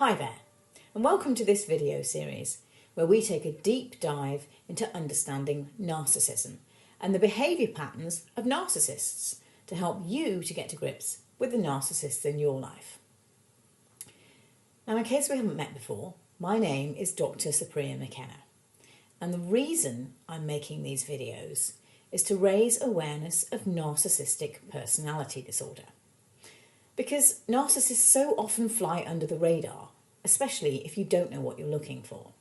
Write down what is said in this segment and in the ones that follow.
Hi there, and welcome to this video series where we take a deep dive into understanding narcissism and the behaviour patterns of narcissists to help you to get to grips with the narcissists in your life. Now, in case we haven't met before, my name is Dr. Supriya McKenna, and the reason I'm making these videos is to raise awareness of narcissistic personality disorder. Because narcissists so often fly under the radar, especially if you don't know what you're looking for.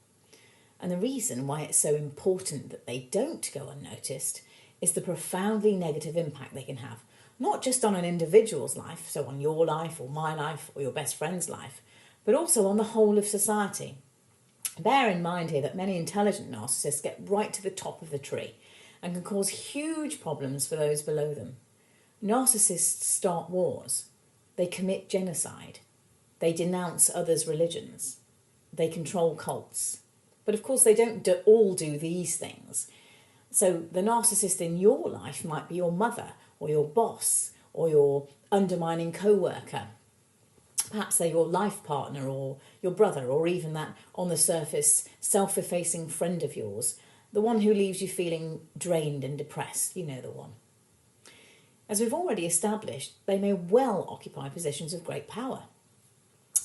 And the reason why it's so important that they don't go unnoticed is the profoundly negative impact they can have, not just on an individual's life, so on your life or my life or your best friend's life, but also on the whole of society. Bear in mind here that many intelligent narcissists get right to the top of the tree and can cause huge problems for those below them. Narcissists start wars. They commit genocide. They denounce others' religions. They control cults. But of course, they don't all do these things. So the narcissist in your life might be your mother or your boss or your undermining co-worker. Perhaps they're your life partner or your brother, or even that on the surface self-effacing friend of yours, the one who leaves you feeling drained and depressed. You know the one. As we've already established, they may well occupy positions of great power.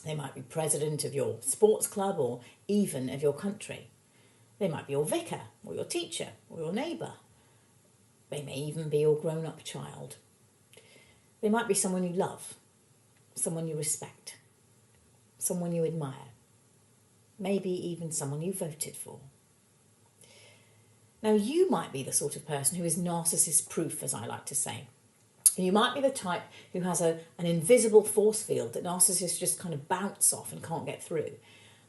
They might be president of your sports club or even of your country. They might be your vicar or your teacher or your neighbour. They may even be your grown-up child. They might be someone you love, someone you respect, someone you admire, maybe even someone you voted for. Now, you might be the sort of person who is narcissist-proof, as I like to say. You might be the type who has an invisible force field that narcissists just kind of bounce off and can't get through.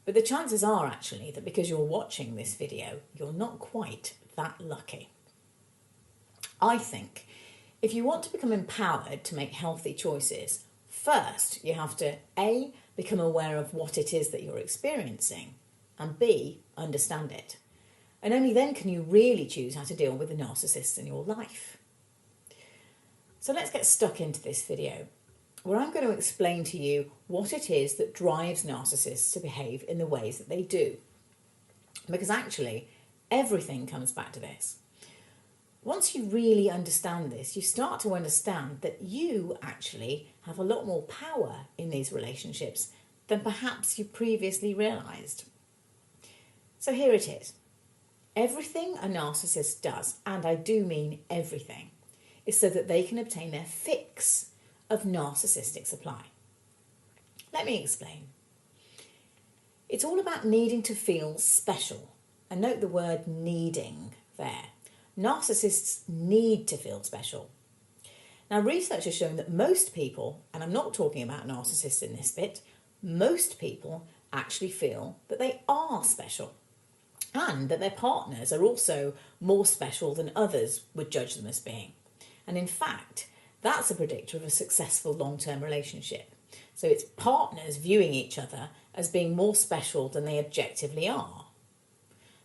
But the chances are actually that because you're watching this video, you're not quite that lucky. I think if you want to become empowered to make healthy choices, first you have to A, become aware of what it is that you're experiencing, and B, understand it. And only then can you really choose how to deal with the narcissists in your life. So let's get stuck into this video, where I'm going to explain to you what it is that drives narcissists to behave in the ways that they do. Because actually, everything comes back to this. Once you really understand this, you start to understand that you actually have a lot more power in these relationships than perhaps you previously realised. So here it is. Everything a narcissist does, and I do mean everything, is so that they can obtain their fix of narcissistic supply. Let me explain. It's all about needing to feel special. And note the word needing there. Narcissists need to feel special. Now, research has shown that most people, and I'm not talking about narcissists in this bit, most people actually feel that they are special and that their partners are also more special than others would judge them as being. And in fact, that's a predictor of a successful long-term relationship. So it's partners viewing each other as being more special than they objectively are.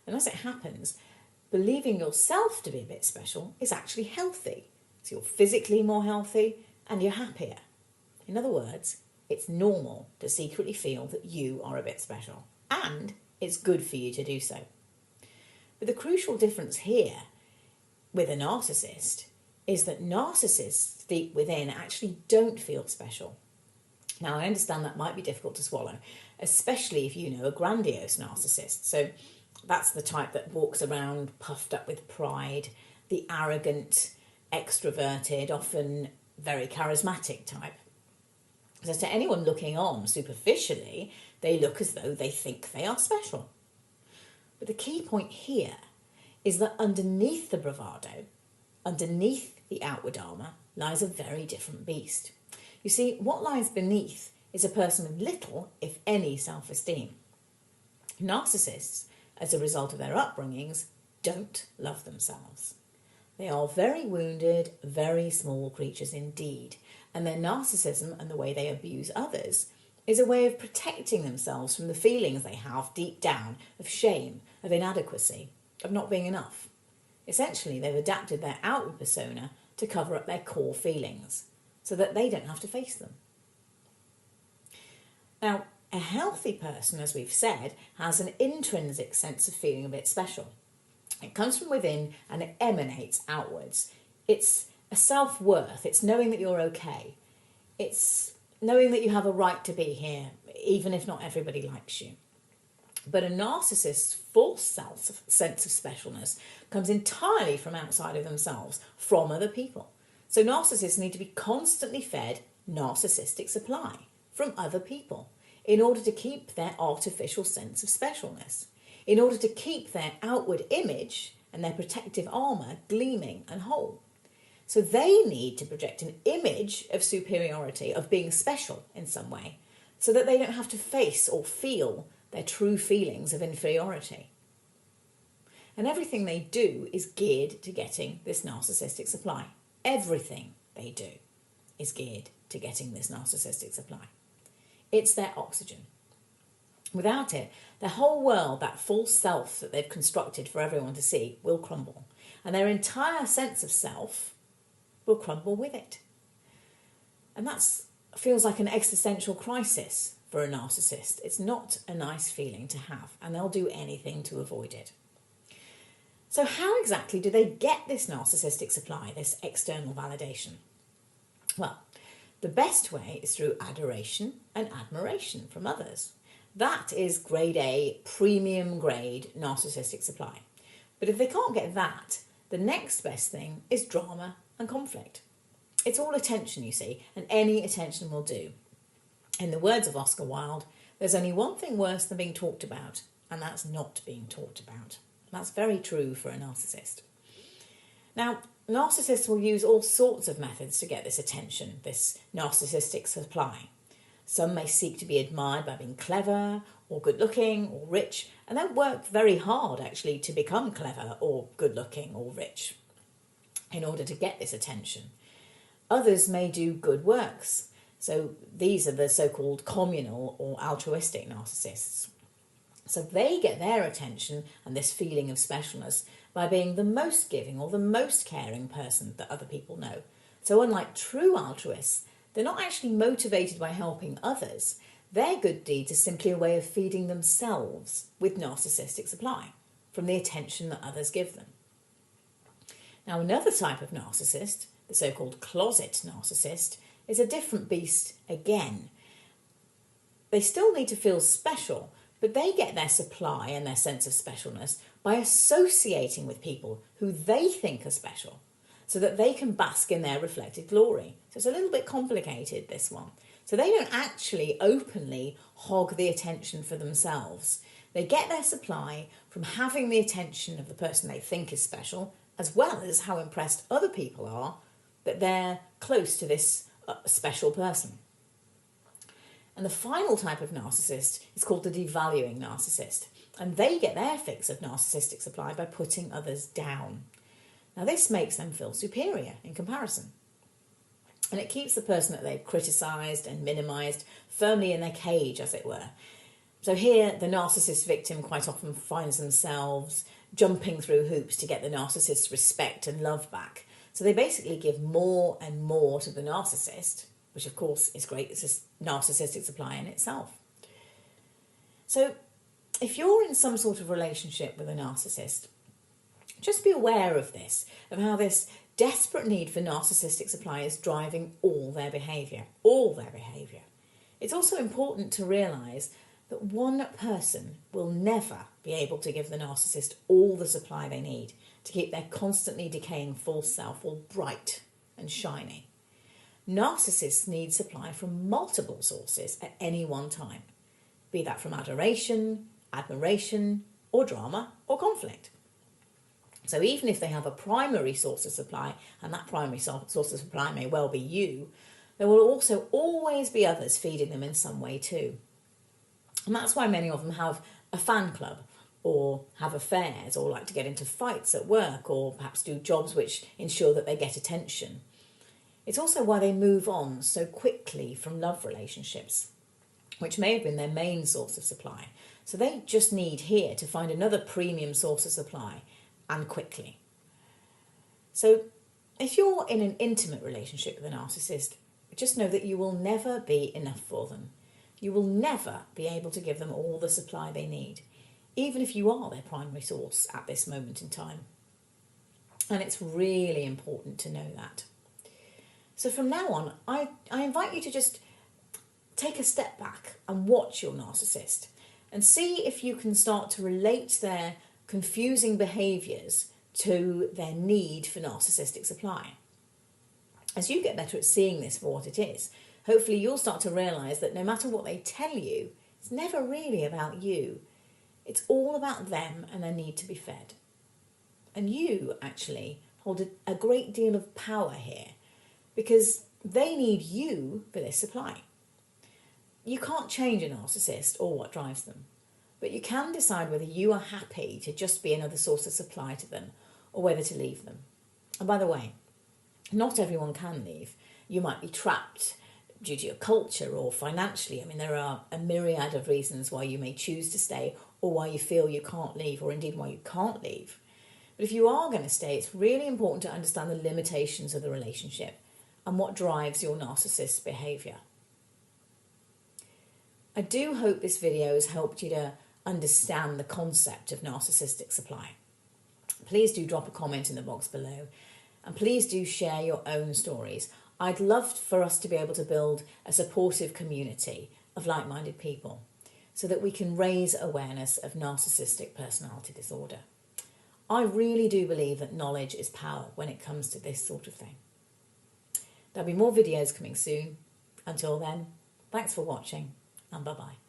And as it happens, believing yourself to be a bit special is actually healthy. So you're physically more healthy and you're happier. In other words, it's normal to secretly feel that you are a bit special. And it's good for you to do so. But the crucial difference here with a narcissist is that narcissists deep within actually don't feel special. Now, I understand that might be difficult to swallow, especially if you know a grandiose narcissist. So that's the type that walks around puffed up with pride, the arrogant, extroverted, often very charismatic type. So to anyone looking on superficially, they look as though they think they are special. But the key point here is that underneath the bravado, underneath the outward armour, lies a very different beast. You see, what lies beneath is a person with little, if any, self-esteem. Narcissists, as a result of their upbringings, don't love themselves. They are very wounded, very small creatures indeed, and their narcissism and the way they abuse others is a way of protecting themselves from the feelings they have deep down of shame, of inadequacy, of not being enough. Essentially, they've adapted their outward persona to cover up their core feelings so that they don't have to face them. Now, A healthy person, as we've said, has an intrinsic sense of feeling a bit special. It comes from within and it emanates outwards. It's a self-worth. It's knowing that you're okay. It's knowing that you have a right to be here, even if not everybody likes you. But a narcissist's false sense of specialness comes entirely from outside of themselves, from other people. So narcissists need to be constantly fed narcissistic supply from other people in order to keep their artificial sense of specialness, in order to keep their outward image and their protective armour gleaming and whole. So they need to project an image of superiority, of being special in some way, so that they don't have to face or feel their true feelings of inferiority. And everything they do is geared to getting this narcissistic supply. Everything they do is geared to getting this narcissistic supply. It's their oxygen. Without it, their whole world, that false self that they've constructed for everyone to see, will crumble. And their entire sense of self will crumble with it. And that feels like an existential crisis for a narcissist. It's not a nice feeling to have, and they'll do anything to avoid it. So how exactly do they get this narcissistic supply, this external validation? Well, the best way is through adoration and admiration from others. That is grade A, premium grade narcissistic supply. But if they can't get that, the next best thing is drama and conflict. It's all attention, you see, and any attention will do. In the words of Oscar Wilde, there's only one thing worse than being talked about, and that's not being talked about. That's very true for a narcissist. Now, narcissists will use all sorts of methods to get this attention, this narcissistic supply. Some may seek to be admired by being clever or good-looking or rich, and they'll work very hard actually to become clever or good-looking or rich in order to get this attention. Others may do good works. So these are the so-called communal or altruistic narcissists. So they get their attention and this feeling of specialness by being the most giving or the most caring person that other people know. So unlike true altruists, they're not actually motivated by helping others. Their good deeds are simply a way of feeding themselves with narcissistic supply from the attention that others give them. Now, another type of narcissist, the so-called closet narcissist, is a different beast again. They still need to feel special, but they get their supply and their sense of specialness by associating with people who they think are special so that they can bask in their reflected glory. So it's a little bit complicated, this one. So they don't actually openly hog the attention for themselves. They get their supply from having the attention of the person they think is special, as well as how impressed other people are that they're close to this special person. And the final type of narcissist is called the devaluing narcissist. And they get their fix of narcissistic supply by putting others down. Now this makes them feel superior in comparison. And it keeps the person that they've criticised and minimised firmly in their cage, as it were. So here, the narcissist victim quite often finds themselves jumping through hoops to get the narcissist's respect and love back. So they basically give more and more to the narcissist, which of course is great. It's a narcissistic supply in itself. So if you're in some sort of relationship with a narcissist, just be aware of this, of how this desperate need for narcissistic supply is driving all their behaviour. It's also important to realise that one person will never be able to give the narcissist all the supply they need to keep their constantly decaying false self all bright and shiny. Narcissists need supply from multiple sources at any one time, be that from adoration, admiration, or drama, or conflict. So even if they have a primary source of supply, and that primary source of supply may well be you, there will also always be others feeding them in some way too. And that's why many of them have a fan club, or have affairs, or like to get into fights at work, or perhaps do jobs which ensure that they get attention. It's also why they move on so quickly from love relationships, which may have been their main source of supply. So they just need here to find another premium source of supply, and quickly. So if you're in an intimate relationship with a narcissist, just know that you will never be enough for them. You will never be able to give them all the supply they need, even if you are their primary source at this moment in time. And it's really important to know that. So from now on, I invite you to just take a step back and watch your narcissist and see if you can start to relate their confusing behaviours to their need for narcissistic supply. As you get better at seeing this for what it is, hopefully you'll start to realise that no matter what they tell you, it's never really about you. It's all about them and their need to be fed. And you actually hold a great deal of power here because they need you for this supply. You can't change a narcissist or what drives them, but you can decide whether you are happy to just be another source of supply to them or whether to leave them. And by the way, not everyone can leave. You might be trapped due to your culture or financially. I mean, there are a myriad of reasons why you may choose to stay or why you feel you can't leave or indeed why you can't leave. But if you are going to stay, it's really important to understand the limitations of the relationship and what drives your narcissist's behaviour. I do hope this video has helped you to understand the concept of narcissistic supply. Please do drop a comment in the box below and please do share your own stories. I'd love for us to be able to build a supportive community of like-minded people so that we can raise awareness of narcissistic personality disorder. I really do believe that knowledge is power when it comes to this sort of thing. There'll be more videos coming soon. Until then, thanks for watching and bye-bye.